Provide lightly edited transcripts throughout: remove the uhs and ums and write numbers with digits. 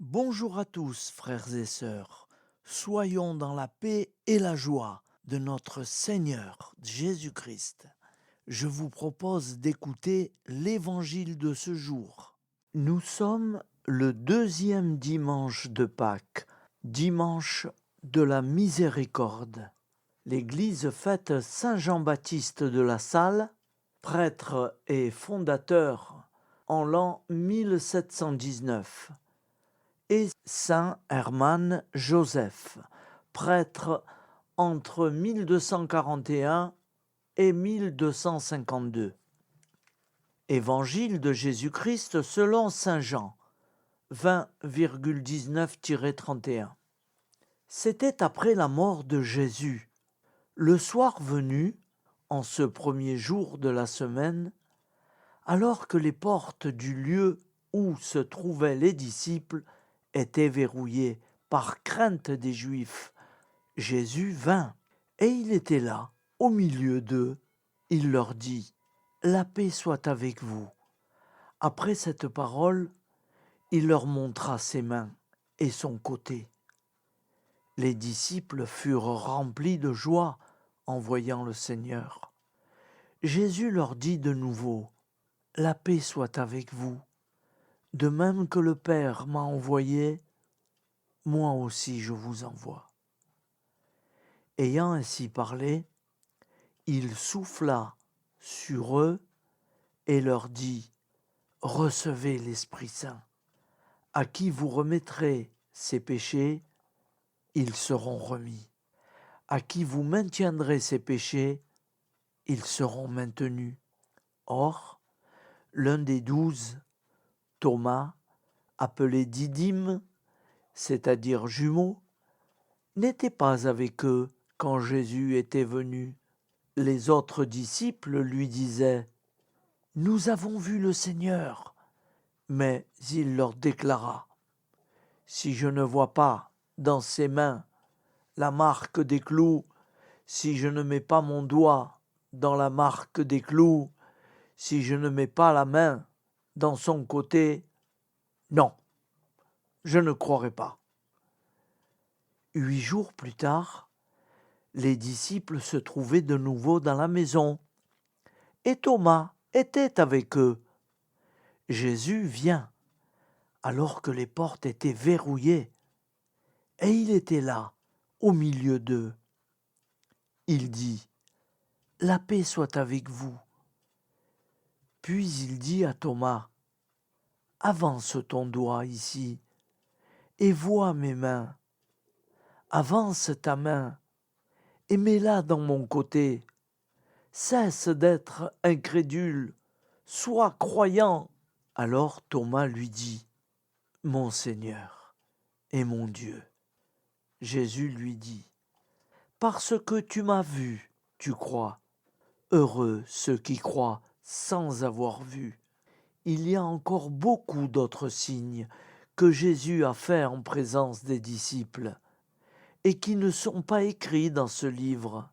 Bonjour à tous, frères et sœurs. Soyons dans la paix et la joie de notre Seigneur Jésus-Christ. Je vous propose d'écouter l'évangile de ce jour. Nous sommes le deuxième dimanche de Pâques, dimanche de la miséricorde. L'Église fête Saint Jean-Baptiste de La Salle, prêtre et fondateur en l'an 1719. Et Saint Hermann Joseph, prêtre entre 1241 et 1252. Évangile de Jésus-Christ selon Saint Jean 20,19-31. C'était après la mort de Jésus. Le soir venu, en ce premier jour de la semaine, alors que les portes du lieu où se trouvaient les disciples étaient verrouillées par crainte des Juifs, Jésus vint, et il était là, au milieu d'eux. Il leur dit : « La paix soit avec vous. » Après cette parole, il leur montra ses mains et son côté. Les disciples furent remplis de joie en voyant le Seigneur. Jésus leur dit de nouveau : « La paix soit avec vous. De même que le Père m'a envoyé, moi aussi je vous envoie. » Ayant ainsi parlé, il souffla sur eux et leur dit : « Recevez l'Esprit Saint. À qui vous remettrez ses péchés, ils seront remis. À qui vous maintiendrez ses péchés, ils seront maintenus. » Or, l'un des 12, Thomas, appelé Didyme, c'est-à-dire jumeau, n'était pas avec eux quand Jésus était venu. Les autres disciples lui disaient : « Nous avons vu le Seigneur. » Mais il leur déclara : « Si je ne vois pas dans ses mains la marque des clous, si je ne mets pas mon doigt dans la marque des clous, si je ne mets pas la main dans son côté, non, je ne croirai pas. » 8 jours plus tard, les disciples se trouvaient de nouveau dans la maison, et Thomas était avec eux. Jésus vient, alors que les portes étaient verrouillées, et il était là, au milieu d'eux. Il dit : « La paix soit avec vous. » Puis il dit à Thomas : « Avance ton doigt ici, et vois mes mains. Avance ta main, et mets-la dans mon côté. Cesse d'être incrédule, sois croyant. » Alors Thomas lui dit : « Mon Seigneur et mon Dieu. » Jésus lui dit : « Parce que tu m'as vu, tu crois. Heureux ceux qui croient sans avoir vu. » Il y a encore beaucoup d'autres signes que Jésus a faits en présence des disciples et qui ne sont pas écrits dans ce livre.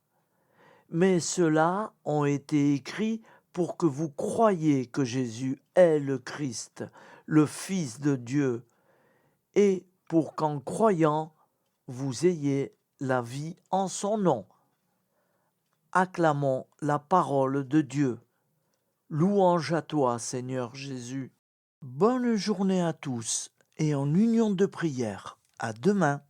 Mais ceux-là ont été écrits pour que vous croyiez que Jésus est le Christ, le Fils de Dieu, et pour qu'en croyant, vous ayez la vie en son nom. Acclamons la parole de Dieu. Louange à toi, Seigneur Jésus. Bonne journée à tous et en union de prière. À demain.